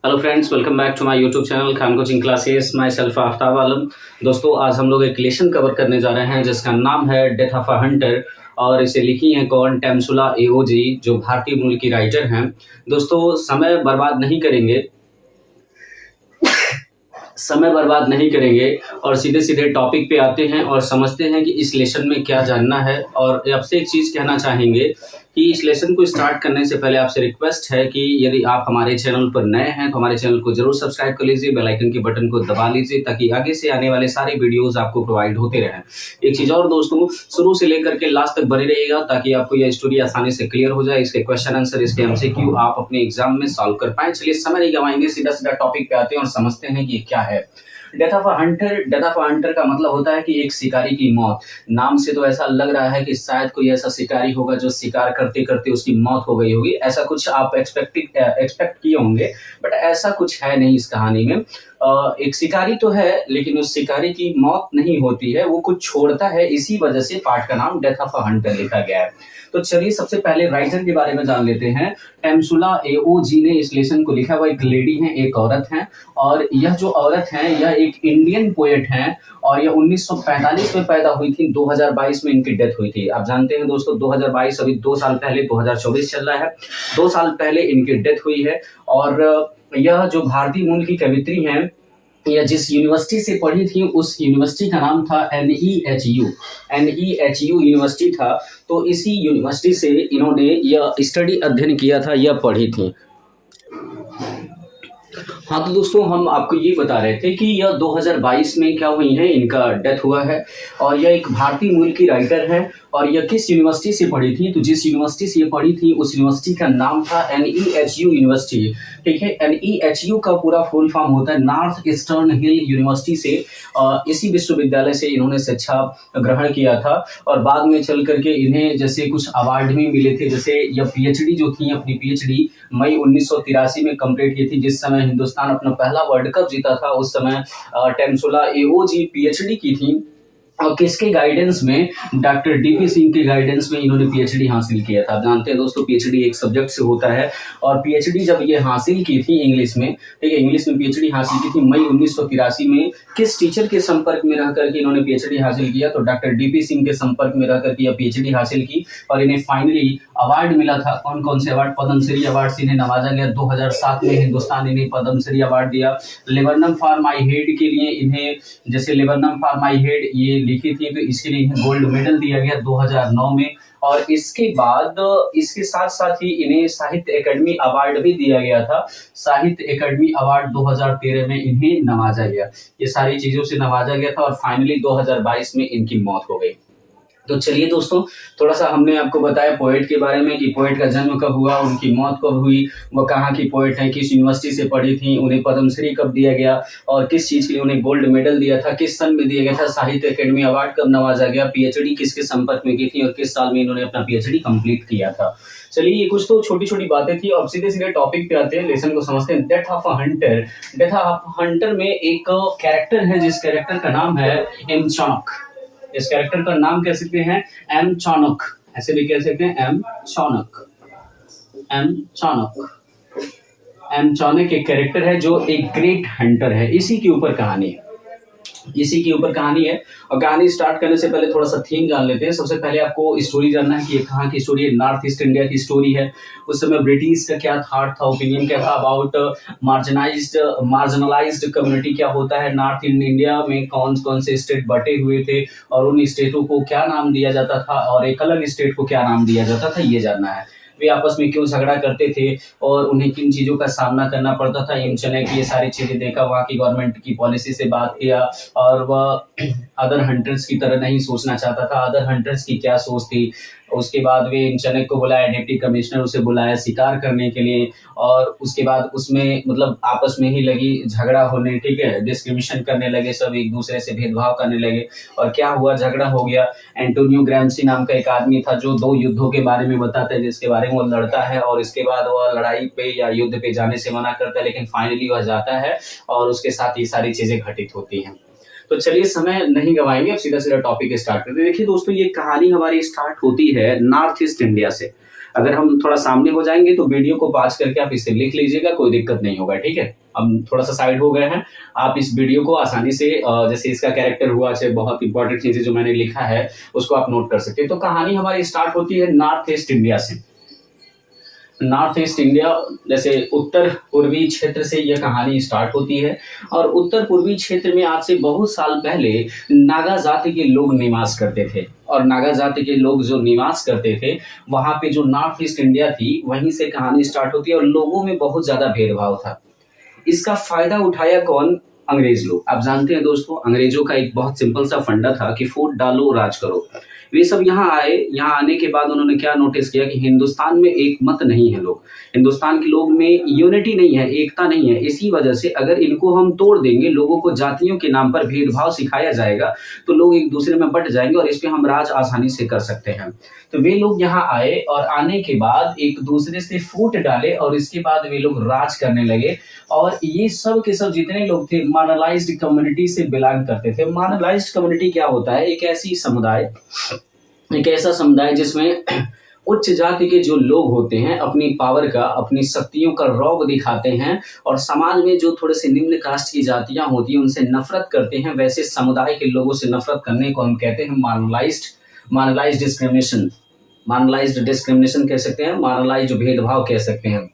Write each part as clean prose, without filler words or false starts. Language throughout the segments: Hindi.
Hello friends, welcome back to my YouTube channel Khan coaching classes. Myself Aftab Alam. दोस्तों, आज हम लोग एक लेसन कवर करने जा रहे हैं जिसका नाम है डेथ ऑफ अ हंटर, और इसे लिखी है कौन? टेम्सुला एओजी, जो भारतीय मूल की राइटर हैं। दोस्तों, समय बर्बाद नहीं करेंगे और सीधे सीधे टॉपिक पे आते हैं और समझते हैं कि इस लेसन में क्या जानना है। और आपसे एक चीज़ कहना चाहेंगे कि इस लेसन को स्टार्ट करने से पहले आपसे रिक्वेस्ट है कि यदि आप हमारे चैनल पर नए हैं तो हमारे चैनल को जरूर सब्सक्राइब कर लीजिए, बेल आइकन के बटन को दबा लीजिए ताकि आगे से आने वाले सारे वीडियोस आपको प्रोवाइड होते रहें। एक चीज़ और दोस्तों, शुरू से लेकर के लास्ट तक बने रहिएगा ताकि आपको यह स्टोरी आसानी से क्लियर हो जाए। इसके क्वेश्चन आंसर, इसके एमसीक्यू आप अपने एग्जाम में सॉल्व कर पाए। चलिए, समय नहीं गवाएंगे, सीधा सीधा टॉपिक पे आते हैं और समझते हैं कि ये क्या है। डेथ ऑफ अ हंटर का मतलब होता है कि एक शिकारी की मौत। नाम से तो ऐसा लग रहा है कि शायद कोई ऐसा शिकारी होगा जो शिकार करते करते उसकी मौत हो गई होगी, ऐसा कुछ आप एक्सपेक्ट किए होंगे, बट ऐसा कुछ है नहीं इस कहानी में। एक शिकारी तो है लेकिन उस शिकारी की मौत नहीं होती है, वो कुछ छोड़ता है। इसी वजह से पार्ट का नाम डेथ ऑफ अ हंटर लिखा गया है। तो चलिए, सबसे पहले राइटर के बारे में जान लेते हैं। टेम्सुला एओजी ने इस लेसन को लिखा। वो एक लेडी है, एक औरत है, और यह जो औरत है यह एक इंडियन पोएट है और यह 1945 में पैदा हुई थी। 2022 में इनकी डेथ हुई थी। आप जानते हैं दोस्तों, 2022 अभी 2 साल पहले 2024 चल रहा है, 2 साल पहले इनकी डेथ हुई है। और यह जो भारतीय मूल की कवित्री हैं, या जिस यूनिवर्सिटी से पढ़ी थी उस यूनिवर्सिटी का नाम था NEHU यूनिवर्सिटी था। तो इसी यूनिवर्सिटी से इन्होंने यह स्टडी अध्ययन किया था, यह पढ़ी थी। हाँ, तो दोस्तों, हम आपको ये बता रहे थे कि यह 2022 में क्या हुई है, इनका डेथ हुआ है। और यह एक भारतीय मूल की राइटर है। और यह किस यूनिवर्सिटी से पढ़ी थी? तो जिस यूनिवर्सिटी से ये पढ़ी थी उस यूनिवर्सिटी का नाम था NEHU यूनिवर्सिटी। ठीक है, NEHU का पूरा फुल फॉर्म होता है नॉर्थ ईस्टर्न हिल यूनिवर्सिटी से। इसी विश्वविद्यालय से इन्होंने शिक्षा ग्रहण किया था और बाद में चल करके इन्हें जैसे कुछ अवार्ड भी मिले थे। जैसे यह PhD जो थी, अपनी PhD मई 1983 में कंप्लीट की थी, जिस समय हिंदुस्तान अपना पहला वर्ल्ड कप जीता था। उस समय टेम्सुला एओजी PhD की थी। और किसके गाइडेंस में? डॉक्टर DP सिंह के गाइडेंस में इन्होंने PhD हासिल किया था। आप जानते हैं दोस्तों, PhD एक सब्जेक्ट से होता है। और PhD जब ये हासिल की थी इंग्लिश में, ठीक है, इंग्लिश में PhD हासिल की थी मई 1983 में। किस टीचर के संपर्क में रह करके इन्होंने PhD हासिल किया? तो डॉक्टर DP सिंह के संपर्क में रह करके यह PhD हासिल की और इन्हें फाइनली अवार्ड मिला था। कौन कौन से अवार्ड? पद्मश्री अवार्ड से इन्हें नवाजा गया। 2007 में हिंदुस्तान इन्हें पद्मश्री अवार्ड दिया। लेबरनम फॉर माई हेड के लिए इन्हें, जैसे लेबरनम फॉर माई हेड ये लिखी थी, तो इसके लिए इन्हें गोल्ड मेडल दिया गया 2009 में। और इसके बाद इसके साथ साथ ही इन्हें साहित्य एकेडमी अवार्ड भी दिया गया था। साहित्य एकेडमी अवार्ड 2013 में इन्हें नवाजा गया। ये सारी चीजों से नवाजा गया था और फाइनली 2022 में इनकी मौत हो गई। तो चलिए दोस्तों, थोड़ा सा हमने आपको बताया पोएट के बारे में कि पोएट का जन्म कब हुआ, उनकी मौत कब हुई, वो कहाँ की पोएट है, किस यूनिवर्सिटी से पढ़ी थी, उन्हें पद्मश्री कब दिया गया और किस चीज़ के लिए उन्हें गोल्ड मेडल दिया था, किस सन में दिया गया था, साहित्य एकेडमी अवार्ड कब नवाजा गया, PhD किसके संपर्क में की थी और किस साल में इन्होंने अपना PhD कंप्लीट किया था। चलिए, ये कुछ तो छोटी छोटी बातें थी। अब सीधे सीधे टॉपिक पे आते हैं, लेसन को समझते हैं। Death of a Hunter. Death of a Hunter में एक कैरेक्टर है जिस कैरेक्टर का नाम है M चाणक। इस कैरेक्टर का नाम कह सकते हैं M चाणक, ऐसे भी कह सकते हैं M चाणक। M चाणक एक कैरेक्टर है जो एक ग्रेट हंटर है। इसी के ऊपर कहानी है। और कहानी स्टार्ट करने से पहले थोड़ा सा थीम जान लेते हैं। सबसे पहले आपको स्टोरी जानना है कि ये कहाँ की स्टोरी है। नॉर्थ ईस्ट इंडिया की स्टोरी है। उस समय ब्रिटिश का क्या थॉट था, ओपिनियन क्या था अबाउट मार्जिनलाइज्ड कम्युनिटी, क्या होता है नॉर्थ इंडिया में, कौन कौन से स्टेट बटे हुए थे और उन स्टेटों को क्या नाम दिया जाता था और एक अलग स्टेट को क्या नाम दिया जाता था, ये जानना है। वे आपस में क्यों झगड़ा करते थे और उन्हें किन चीज़ों का सामना करना पड़ता था। एम चाणक्य ये सारी चीज़ें देखा, वहाँ की गवर्नमेंट की पॉलिसी से बात किया और वह अदर हंटर्स की तरह नहीं सोचना चाहता था। अदर हंटर्स की क्या सोच थी, उसके बाद वे एम चाणक्य को बुलाया, डिप्टी कमिश्नर उसे बुलाया शिकार करने के लिए। और उसके बाद उसमें मतलब आपस में ही लगी झगड़ा होने, ठीक है, डिस्क्रिमिनेशन करने लगे, सब एक दूसरे से भेदभाव करने लगे। और क्या हुआ, झगड़ा हो गया। एंटोनियो ग्राम्सी नाम का एक आदमी था जो 2 युद्धों के बारे में बताता है, जिसके बारे में वो लड़ता है और इसके बाद वह लड़ाई पे या युद्ध पे जाने से मना करता है, लेकिन फाइनली वह जाता है और उसके साथ ये सारी चीजें घटित होती हैं। तो चलिए, समय नहीं गवाएंगे, अब सीधा सीधा टॉपिक स्टार्ट करते हैं। देखिए दोस्तों, ये कहानी हमारी स्टार्ट होती है नॉर्थ ईस्ट इंडिया से। अगर हम थोड़ा सामने हो जाएंगे तो वीडियो को पॉज करके आप इसे लिख लीजिएगा, कोई दिक्कत नहीं होगा, ठीक है। हम थोड़ा सा साइड हो गए हैं, आप इस वीडियो को आसानी से जैसे इसका कैरेक्टर हुआ, चाहे बहुत इंपॉर्टेंट चीजें जो मैंने लिखा है उसको आप नोट कर सकते हैं। तो कहानी हमारी स्टार्ट होती है नॉर्थ ईस्ट इंडिया से। नॉर्थ ईस्ट इंडिया जैसे उत्तर पूर्वी क्षेत्र से यह कहानी स्टार्ट होती है। और उत्तर पूर्वी क्षेत्र में आज से बहुत साल पहले नागा जाति के लोग निवास करते थे। और नागा जाति के लोग जो निवास करते थे वहां पे जो नॉर्थ ईस्ट इंडिया थी, वहीं से कहानी स्टार्ट होती है। और लोगों में बहुत ज्यादा भेदभाव था। इसका फायदा उठाया कौन? अंग्रेज लोग। आप जानते हैं दोस्तों, अंग्रेजों का एक बहुत सिंपल सा फंडा था कि फूट डालो राज करो। वे सब यहाँ आए। यहाँ आने के बाद उन्होंने क्या नोटिस किया कि हिंदुस्तान में एक मत नहीं है लोग, हिंदुस्तान के लोग में यूनिटी नहीं है, एकता नहीं है। इसी वजह से अगर इनको हम तोड़ देंगे, लोगों को जातियों के नाम पर भेदभाव सिखाया जाएगा, तो लोग एक दूसरे में बट जाएंगे और इस पे हम राज आसानी से कर सकते हैं। तो वे लोग यहाँ आए और आने के बाद एक दूसरे से फूट डाले और इसके बाद वे लोग राज करने लगे। और ये सब के सब जितने लोग थे मार्नलाइज्ड कम्युनिटी से बिलोंग करते थे। मार्नलाइज्ड कम्युनिटी क्या होता है? एक ऐसा समुदाय जिसमें उच्च जाति के जो लोग होते हैं अपनी पावर का, अपनी शक्तियों का रौब दिखाते हैं और समाज में जो थोड़े से निम्न कास्ट की जातियां होती हैं उनसे नफरत करते हैं। वैसे समुदाय के लोगों से नफरत करने को हम कहते हैं मार्नलाइज्ड डिस्क्रिमिनेशन कह सकते हैं, मार्नलाइज्ड भेदभाव कह सकते हैं।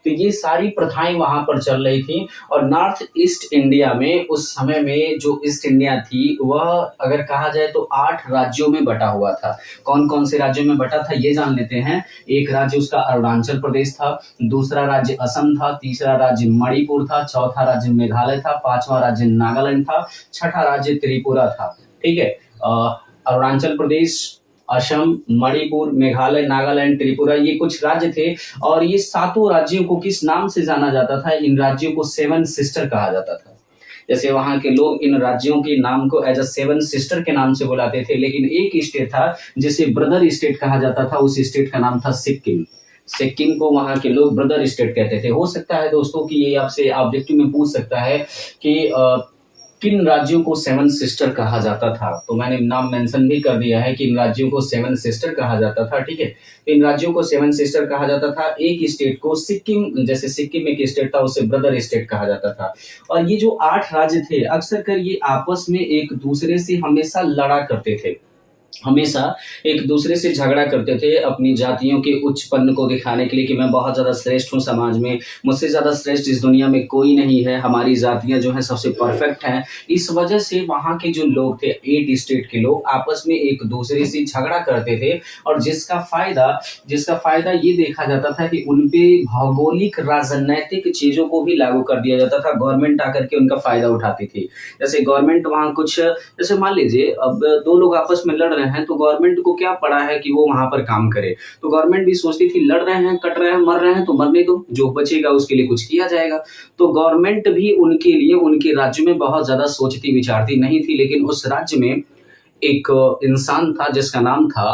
तो ये सारी प्रथाएं वहां पर चल रही थी। और नॉर्थ ईस्ट इंडिया में उस समय में जो ईस्ट इंडिया थी वह अगर कहा जाए तो 8 राज्यों में बटा हुआ था। कौन कौन से राज्यों में बटा था ये जान लेते हैं। एक राज्य उसका अरुणाचल प्रदेश था, दूसरा राज्य असम था, तीसरा राज्य मणिपुर था, चौथा राज्य मेघालय था, पांचवा राज्य नागालैंड था, छठा राज्य त्रिपुरा था। ठीक है, अरुणाचल प्रदेश, असम, मणिपुर, मेघालय, नागालैंड, त्रिपुरा, ये कुछ राज्य थे। और ये सातों राज्यों को किस नाम से जाना जाता था? इन राज्यों को 7 सिस्टर कहा जाता था। जैसे वहां के लोग इन राज्यों के नाम को एज अ 7 सिस्टर के नाम से बुलाते थे। लेकिन एक स्टेट था जिसे ब्रदर स्टेट कहा जाता था, उस स्टेट का नाम था सिक्किम। सिक्किम को वहां के लोग ब्रदर स्टेट कहते थे। हो सकता है दोस्तों कि ये आपसे ऑब्जेक्टिव में पूछ सकता है कि किन राज्यों को 7 सिस्टर कहा जाता था। तो मैंने नाम मेंशन भी कर दिया है कि इन राज्यों को 7 सिस्टर कहा जाता था। ठीक है, इन राज्यों को 7 सिस्टर कहा जाता था। एक स्टेट को सिक्किम, जैसे सिक्किम एक स्टेट था, उसे ब्रदर स्टेट कहा जाता था। और ये जो 8 राज्य थे अक्सर कर ये आपस में एक दूसरे से हमेशा लड़ा करते थे, हमेशा एक दूसरे से झगड़ा करते थे अपनी जातियों के उच्चपन को दिखाने के लिए कि मैं बहुत ज्यादा श्रेष्ठ हूँ समाज में, मुझसे ज्यादा श्रेष्ठ इस दुनिया में कोई नहीं है, हमारी जातियां जो है सबसे परफेक्ट हैं। इस वजह से वहां के जो लोग थे 8 स्टेट के लोग आपस में एक दूसरे से झगड़ा करते थे। और जिसका फायदा ये देखा जाता था कि उनपे भौगोलिक राजनैतिक चीजों को भी लागू कर दिया जाता था। गवर्नमेंट आकर के उनका फायदा उठाती थी। जैसे गवर्नमेंट वहां कुछ, जैसे मान लीजिए अब 2 लोग आपस में लड़ रहे हैं तो गवर्नमेंट को क्या पड़ा है कि वो वहां पर काम करे। तो गवर्नमेंट भी सोचती थी लड़ रहे हैं, कट रहे हैं, मर रहे हैं तो मरने दो, जो बचेगा उसके लिए कुछ किया जाएगा। तो गवर्नमेंट भी उनके लिए उनके राज्य में बहुत ज्यादा सोचती विचारती नहीं थी। लेकिन उस राज्य में एक इंसान था जिसका नाम था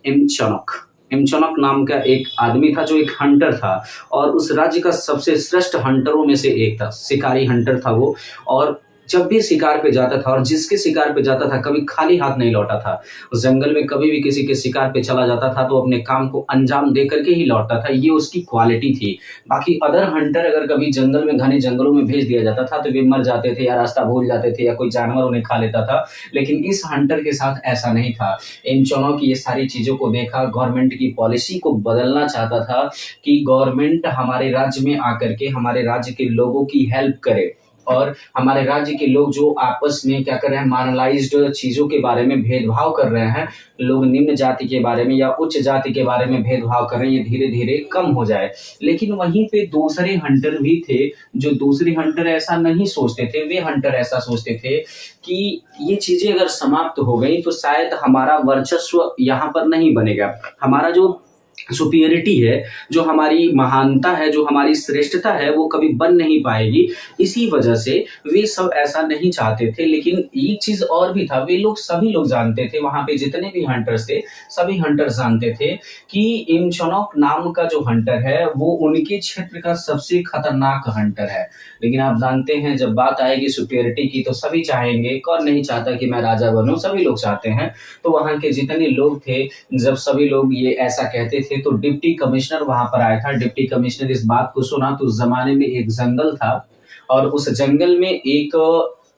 इमचनक नाम का एक आदमी था जो एक हंटर था। और उस राज्य का सबसे श्रेष्ठ हंटरों में से एक था, शिकारी हंटर था वो। और जब भी शिकार पे जाता था और जिसके शिकार पे जाता था कभी खाली हाथ नहीं लौटा था। उस जंगल में कभी भी किसी के शिकार पे चला जाता था तो अपने काम को अंजाम दे करके ही लौटता था। ये उसकी क्वालिटी थी। बाकी अदर हंटर अगर कभी जंगल में, घने जंगलों में भेज दिया जाता था तो वे मर जाते थे या रास्ता भूल जाते थे या कोई जानवर उन्हें खा लेता था। लेकिन इस हंटर के साथ ऐसा नहीं था। इन चुनाव की ये सारी चीजों को देखा, गवर्नमेंट की पॉलिसी को बदलना चाहता था कि गवर्नमेंट हमारे राज्य में आकर के हमारे राज्य के लोगों की हेल्प करे। और हमारे राज्य के लोग जो आपस में क्या कर रहे हैं, मार्नलाइज्ड चीजों के बारे में भेदभाव कर रहे हैं, लोग निम्न जाति के बारे में या उच्च जाति के बारे में भेदभाव कर रहे हैं, ये धीरे धीरे कम हो जाए। लेकिन वहीं पे दूसरे हंटर भी थे जो दूसरे हंटर ऐसा नहीं सोचते थे। वे हंटर ऐसा सोचते थे कि ये चीजें अगर समाप्त हो गई तो शायद हमारा वर्चस्व यहाँ पर नहीं बनेगा, हमारा जो सुपीरियरिटी है, जो हमारी महानता है, जो हमारी श्रेष्ठता है, वो कभी बन नहीं पाएगी। इसी वजह से वे सब ऐसा नहीं चाहते थे। लेकिन एक चीज और भी था, वे लोग सभी लोग जानते थे, वहां पे जितने भी हंटर्स थे सभी हंटर्स जानते थे कि इमचनॉक नाम का जो हंटर है वो उनके क्षेत्र का सबसे खतरनाक हंटर है। लेकिन आप जानते हैं जब बात आएगी सुपीरियरिटी की तो सभी चाहेंगे, कौन नहीं चाहता कि मैं राजा बनूं, सभी लोग चाहते हैं। तो वहां के जितने लोग थे, जब सभी लोग ये ऐसा कहते थे थे तो डिप्टी कमिश्नर वहाँ पर आया था। डिप्टी कमिश्नर इस बात को सुना तो उस ज़माने में एक जंगल था और उस जंगल में एक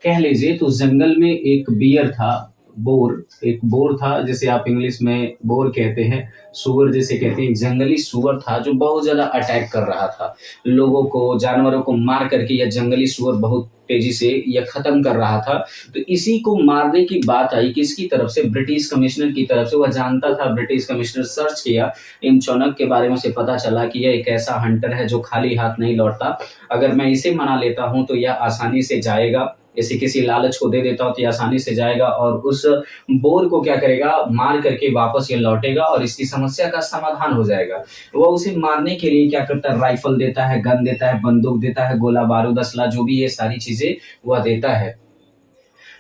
कह लीजिए तो उस जंगल में एक बियर था, बोर, एक बोर था जिसे आप इंग्लिश में बोर कहते हैं, सूअर जिसे कहते हैं, एक जंगली सूअर था जो बहुत ज़्यादा अटैक कर रहा था। लोगों को, जानवरों को मार करके यह जंगली सूअर बहुत तेज़ी से यह ख़त्म कर रहा था। तो इसी को मारने की बात आई किसकी तरफ से? ब्रिटिश कमिश्नर की तरफ से। वह जानता था, ब्रिटिश कमिश्नर सर्च किया, इन चौनक के बारे में उसे पता चला कि यह एक ऐसा हंटर है जो खाली हाथ नहीं लौटता। अगर मैं इसे मना लेता हूँ तो यह आसानी से जाएगा, इसे किसी लालच को दे देता हूँ तो ये आसानी से जाएगा और उस बोर को क्या करेगा, मार करके वापस ये लौटेगा और इसकी समस्या का समाधान हो जाएगा। वह उसे मारने के लिए क्या करता है, राइफल देता है, गन देता है, बंदूक देता है, गोला बारूद, असला, जो भी ये सारी चीजें वह देता है।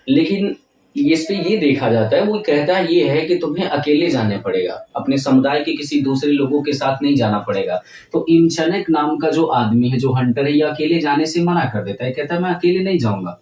लेकिन इस पे ये देखा जाता है, वो कहता ये है कि तुम्हें अकेले जाने पड़ेगा, अपने समुदाय के किसी दूसरे लोगों के साथ नहीं जाना पड़ेगा। तो इमचनक नाम का जो आदमी है, जो हंटर है, ये अकेले जाने से मना कर देता है। कहता है मैं अकेले नहीं जाऊंगा,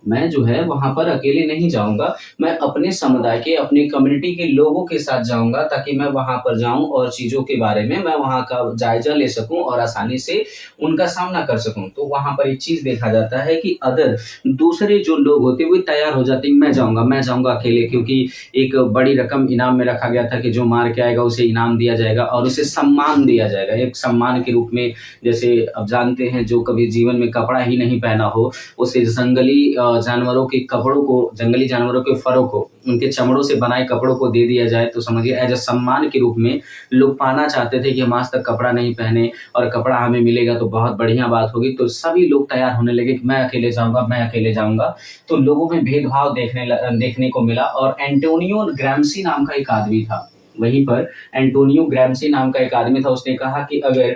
मैं जो है वहाँ पर अकेले नहीं जाऊँगा, मैं अपने समुदाय के, अपनी कम्युनिटी के लोगों के साथ जाऊँगा ताकि मैं वहाँ पर जाऊँ और चीज़ों के बारे में मैं वहाँ का जायज़ा ले सकूँ और आसानी से उनका सामना कर सकूँ। तो वहाँ पर एक चीज़ देखा जाता है कि अदर दूसरे जो लोग होते हैं वो तैयार हो जाते हैं, मैं जाऊँगा अकेले, क्योंकि एक बड़ी रकम इनाम में रखा गया था कि जो मार के आएगा उसे इनाम दिया जाएगा और उसे सम्मान दिया जाएगा, एक सम्मान के रूप में। जैसे अब जानते हैं जो कभी जीवन में कपड़ा ही नहीं पहना हो, उसे जंगली जानवरों के कपड़ों को, जंगली जानवरों के फरों को, उनके चमड़ों से बनाए कपड़ों को दे दिया जाए तो समझिए एज अ सम्मान के रूप में लोग पाना चाहते थे कि हम आज तक कपड़ा नहीं पहने और कपड़ा हमें मिलेगा तो बहुत बढ़िया बात होगी। तो सभी लोग तैयार होने लगे कि मैं अकेले जाऊंगा। तो लोगों में भेदभाव देखने को मिला और एंटोनियो ग्रैम्सी नाम का एक आदमी था, वहीं पर एंटोनियो ग्रैम्सी नाम का एक आदमी था, उसने कहा कि अगर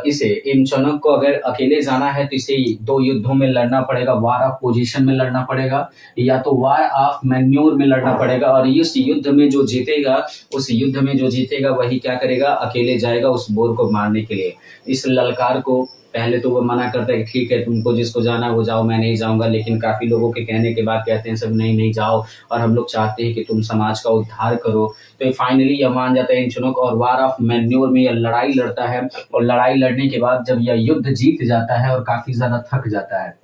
इसे, इमचनक को अगर अकेले जाना है तो इसे 2 युद्धों में लड़ना पड़ेगा, वार ऑफ पोजीशन में लड़ना पड़ेगा या तो वार ऑफ मैन्योर में लड़ना पड़ेगा। और इस युद्ध में जो जीतेगा वही क्या करेगा, अकेले जाएगा उस बोर को मारने के लिए। इस ललकार को पहले तो वो मना करता है कि ठीक है, तुमको जिसको जाना है वो जाओ, मैं नहीं जाऊंगा। लेकिन काफ़ी लोगों के कहने के बाद कहते हैं सब नहीं जाओ और हम लोग चाहते हैं कि तुम समाज का उद्धार करो। तो फाइनली यह मान जाता है इमचनक और वार ऑफ मैन्योर में यह लड़ाई लड़ता है और लड़ाई लड़ने के बाद जब यह युद्ध जीत जाता है और काफ़ी ज़्यादा थक जाता है,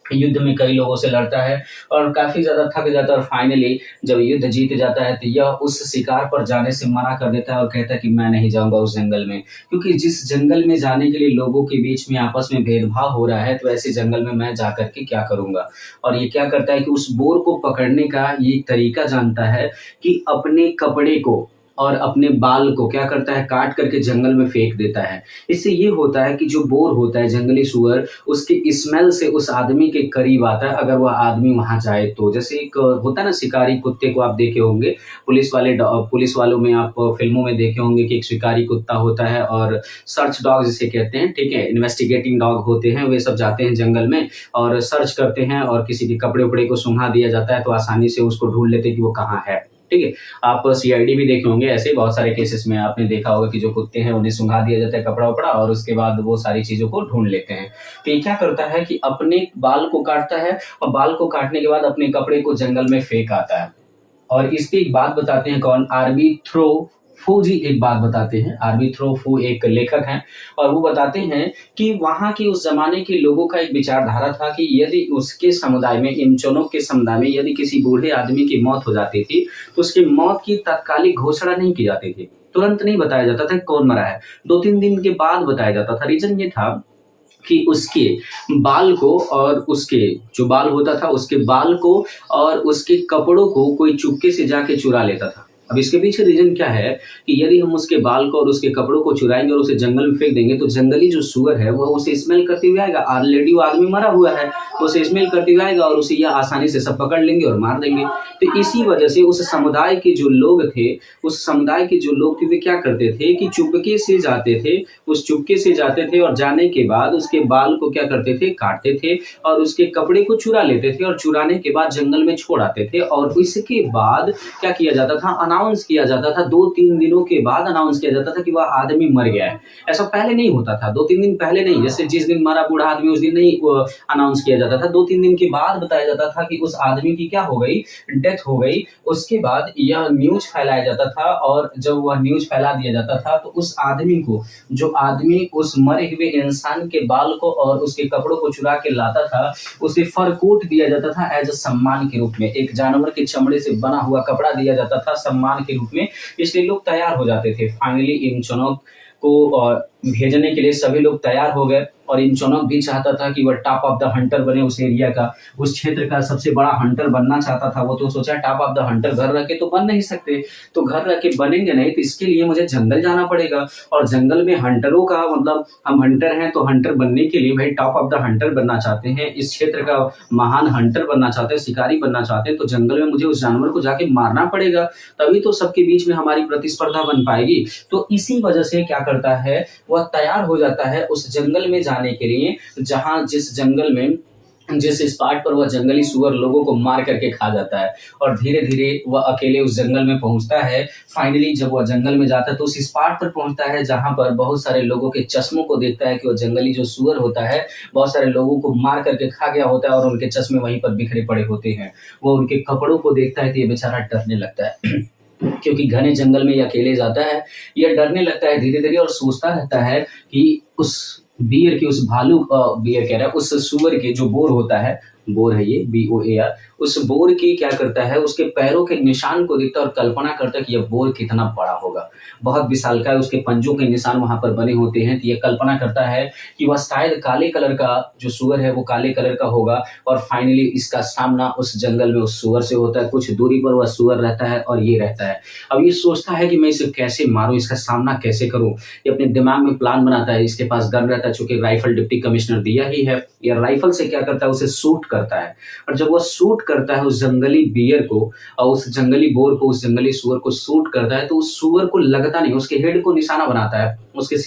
युद्ध में कई लोगों से लड़ता है और काफ़ी ज़्यादा थक जाता है और फाइनली जब युद्ध जीत जाता है तो यह उस शिकार पर जाने से मना कर देता है और कहता है कि मैं नहीं जाऊंगा उस जंगल में, क्योंकि जिस जंगल में जाने के लिए लोगों के बीच में आपस में भेदभाव हो रहा है तो ऐसे जंगल में मैं जा करके क्या करूंगा। और ये क्या करता है कि उस बोर को पकड़ने का ये तरीका जानता है कि अपने कपड़े को और अपने बाल को क्या करता है, काट करके जंगल में फेंक देता है। इससे ये होता है कि जो बोर होता है, जंगली सूअर, उसकी स्मेल से उस आदमी के करीब आता है अगर वह आदमी वहां जाए तो। जैसे एक होता है ना शिकारी कुत्ते को आप देखे होंगे, पुलिस वालों में आप फिल्मों में देखे होंगे कि एक शिकारी कुत्ता होता है और सर्च डॉग जिसे कहते हैं, ठीक है, इन्वेस्टिगेटिंग डॉग होते हैं, वे सब जाते हैं जंगल में और सर्च करते हैं और किसी के कपड़े उपड़े को सूंघा दिया जाता है तो आसानी से उसको ढूंढ लेते हैं कि वो कहाँ है। ठीक है, आप सीआईडी भी देखे होंगे, ऐसे बहुत सारे केसेस में आपने देखा होगा कि जो कुत्ते हैं उन्हें सुंघा दिया जाता है कपड़ा उपड़ा और उसके बाद वो सारी चीजों को ढूंढ लेते हैं। तो ये क्या करता है कि अपने बाल को काटता है और बाल को काटने के बाद अपने कपड़े को जंगल में फेंक आता है। और इसकी एक बात बताते हैं कौन, आरबी थ्रो फू जी एक बात बताते हैं। आरबी थ्रो फू एक लेखक हैं और वो बताते हैं कि वहाँ के उस जमाने के लोगों का एक विचारधारा था कि यदि उसके समुदाय में, इमचनक के समुदाय में यदि किसी बूढ़े आदमी की मौत हो जाती थी तो उसकी मौत की तात्कालिक घोषणा नहीं की जाती थी, तुरंत नहीं बताया जाता था कौन मरा है, 2-3 दिन के बाद बताया जाता था। रीजन ये था कि उसके बाल को और उसके जो बाल होता था उसके बाल को और उसके कपड़ों को कोई चुपके से जाके चुरा लेता था। अब इसके पीछे रीजन क्या है कि यदि हम उसके बाल को और उसके कपड़ों को चुराएंगे और उसे जंगल में फेंक देंगे तो जंगली जो सूअर है वह उसे स्मेल करते हुए आएगा, ऑलरेडी वो आदमी मरा हुआ है तो उसे स्मेल करते हुए आएगा और उसे यह आसानी से सब पकड़ लेंगे और मार देंगे। तो इसी वजह से उस समुदाय के जो लोग थे वे क्या करते थे कि चुपके से जाते थे और जाने के बाद उसके बाल को क्या करते थे, काटते थे और उसके कपड़े को चुरा लेते थे और चुराने के बाद जंगल में छोड़ आते थे। और इसके बाद क्या किया जाता था, अनाउंस किया जाता था, 2-3 दिनों के बाद अनाउंस किया जाता था कि वह आदमी मर गया है। ऐसा पहले नहीं होता था, 2-3 दिन पहले नहीं, जैसे जिस दिन मरा बूढ़ा आदमी उस दिन नहीं अनाउंस किया जाता था, 2-3 दिन के बाद बताया जाता था कि उस आदमी की क्या हो गई, डेथ हो गई। उसके बाद यह न्यूज़ फैलाया जाता था और जब वह न्यूज़ फैला दिया जाता था तो उस आदमी को, जो आदमी उस मरे हुए इंसान के बाल को और उसके कपड़ों को चुरा के लाता था, उसे फर कोट दिया जाता था एज अ सम्मान के रूप में। एक जानवर के चमड़े से बना हुआ कपड़ा दिया जाता था सम्मान के रूप में, इसलिए लोग तैयार हो जाते थे। फाइनली इन चुनौक को भेजने के लिए सभी लोग तैयार हो गए और इन चुनौक भी चाहता था कि वह टॉप ऑफ द हंटर बने, उस एरिया का, उस क्षेत्र का सबसे बड़ा हंटर बनना चाहता था। वो तो सोचा टॉप ऑफ द हंटर घर रह के तो बन नहीं सकते, तो घर रह के बनेंगे नहीं, तो इसके लिए मुझे जंगल जाना पड़ेगा। और जंगल में हंटरों का मतलब, हम हंटर हैं तो हंटर बनने के लिए भाई टॉप ऑफ द हंटर बनना चाहते हैं, इस क्षेत्र का महान हंटर बनना चाहते हैं, शिकारी बनना चाहते हैं, तो जंगल में मुझे उस जानवर को जाके मारना पड़ेगा, तभी तो सबके बीच में हमारी प्रतिस्पर्धा बन पाएगी। तो इसी वजह से क्या करता है, वह तैयार हो जाता है उस जंगल में जाने के लिए, जहां जिस जंगल में, जिस स्पॉट पर वह जंगली सुअर लोगों को मार करके खा जाता है। और धीरे धीरे वह अकेले उस जंगल में पहुंचता है। फाइनली जब वह जंगल में जाता है तो उस स्पॉट पर पहुंचता है जहां पर बहुत सारे लोगों के चश्मों को देखता है कि वह जंगली जो सुअर होता है बहुत सारे लोगों को मार करके खा गया होता है और उनके चश्मे वहीं पर बिखरे पड़े होते हैं। वो उनके कपड़ों को देखता है तो ये बेचारा डरने लगता है क्योंकि घने जंगल में ये अकेले जाता है, यह डरने लगता है धीरे धीरे और सोचता रहता है कि उस बियर के, उस भालू बियर कह रहा है, उस सुअर के जो बोर होता है, बोर है ये BOAR, उस बोर की क्या करता है, उसके पैरों के निशान को देखता है और कल्पना करता है कि यह बोर कितना बड़ा होगा, बहुत विशालकाय उसके पंजों के निशान वहां पर बने होते हैं। तो यह कल्पना करता है कि वह शायद काले कलर का जो सुअर है वो काले कलर का होगा और फाइनली इसका सामना उस जंगल में उस सुअर से होता है। कुछ दूरी पर वह सुअर रहता है और ये रहता है। अब ये सोचता है कि मैं इसे कैसे मारूं, इसका सामना कैसे करूं, ये अपने दिमाग में प्लान बनाता है। इसके पास गन रहता है, चूंकि राइफल डिप्टी कमिश्नर दिया ही है, यह राइफल से क्या करता है, उसे शूट करता है। और जब वह शूट करता है उस जंगली बियर को और उस जंगली बोर को, उस जंगली सुअर को शूट करता है, तो उस सुअर को लगता नहीं, उसके हेड को निशाना बनाता है, उसके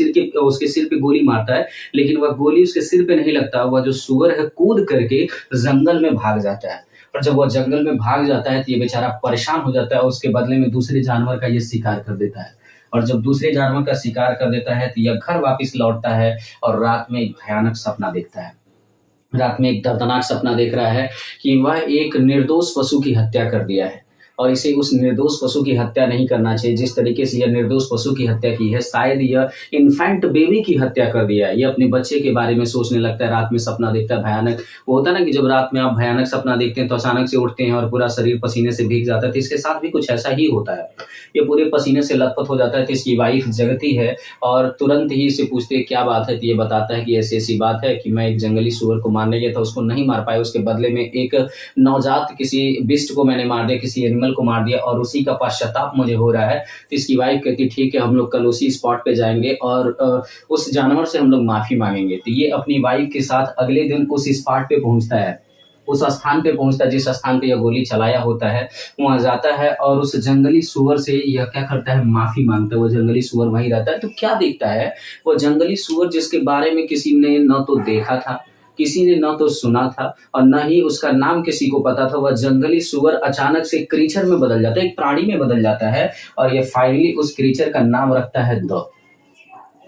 सिर पे गोली मारता है, लेकिन वह गोली उसके सिर पे नहीं लगता। वह जो सुअर है कूद करके जंगल में भाग जाता है। और जब वह जंगल में भाग जाता है तो ये बेचारा परेशान हो जाता है, उसके बदले में दूसरे जानवर का ये शिकार कर देता है। और जब दूसरे जानवर का शिकार कर देता है तो यह घर वापस लौटता है और रात में एक भयानक सपना देखता है। रात में एक दर्दनाक सपना देख रहा है कि वह एक निर्दोष पशु की हत्या कर दिया है और इसे उस निर्दोष पशु की हत्या नहीं करना चाहिए। जिस तरीके से यह निर्दोष पशु की हत्या की है, शायद यह इन्फेंट बेबी की हत्या कर दिया है। यह अपने बच्चे के बारे में सोचने लगता है, रात में सपना देखता है भयानक। वो होता है ना कि जब रात में आप भयानक सपना देखते हैं तो अचानक से उठते हैं और पूरा शरीर पसीने से भीग जाता है, तो इसके साथ भी कुछ ऐसा ही होता है। ये पूरे पसीने से लथपथ हो जाता है। तो इसकी वाइफ जगती है और तुरंत ही इसे पूछती है क्या बात है, तो ये बताता है कि ऐसी ऐसी बात है कि मैं एक जंगली सुअर को मारने गया था, उसको नहीं मार पाया, उसके बदले में एक नवजात किसी बिस्ट को मैंने मार दिया, किसी एनिमल को मार दिया और उसी का पश्चाताप मुझे हो रहा है। तो इसकी वाइफ कहती ठीक है, हम लोग कल उसी स्पॉट पे जाएंगे और उस जानवर से हम लोग माफी मांगेंगे। तो ये अपनी वाइफ के साथ अगले दिन उस स्पॉट पे पहुंचता है, उस स्थान पे पहुंचता है जिस स्थान पे यह गोली चलाया होता है। वहां जाता है और उस जंगली सुअर से यह क्या करता है, माफी मांगता है। वो जंगली सुअर वहीं रहता है। तो क्या देखता है, वो जंगली सुअर जिसके बारे में किसी ने न तो देखा था, किसी ने न तो सुना था और न ही उसका नाम किसी को पता था, वह जंगली सुअर अचानक से क्रीचर में बदल जाता है, एक प्राणी में बदल जाता है और ये फाइनली उस क्रीचर का नाम रखता है द।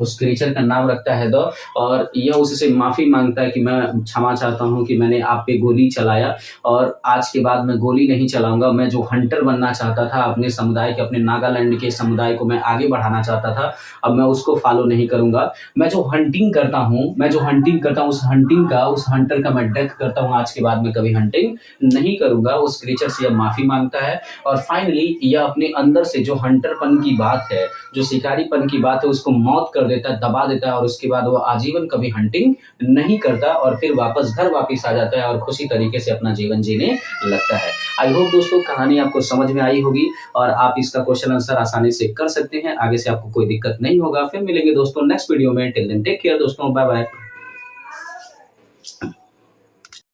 उस क्रीचर का नाम रखता है द और यह उससे माफी मांगता है कि मैं क्षमा चाहता हूं कि मैंने आप पे गोली चलाया और आज के बाद मैं गोली नहीं चलाऊंगा। मैं जो हंटर बनना चाहता था अपने समुदाय के, अपने नागालैंड के समुदाय को मैं आगे बढ़ाना चाहता था, अब मैं उसको फॉलो नहीं करूंगा। मैं जो हंटिंग करता हूं उस हंटर का मैं डेथ करता हूं। आज के बाद मैं कभी हंटिंग नहीं करूंगा। उस क्रीचर से यह माफी मांगता है और फाइनली यह अपने अंदर से जो हंटरपन की बात है, जो शिकारीपन की बात है, उसको मौत कर देता है, दबा देता है और उसके बाद वो आजीवन कभी हंटिंग नहीं करता और फिर घर वापस आ जाता है और खुशी तरीके से अपना जीवन जीने लगता है। आई होप दोस्तों कहानी आपको समझ में आई होगी और आप इसका क्वेश्चन आंसर आसानी से कर सकते हैं। आगे से आपको कोई दिक्कत नहीं होगा। फिर मिलेंगे दोस्तों नेक्स्ट वीडियो में। टिल देन टेक केयर दोस्तों, बाय बाय।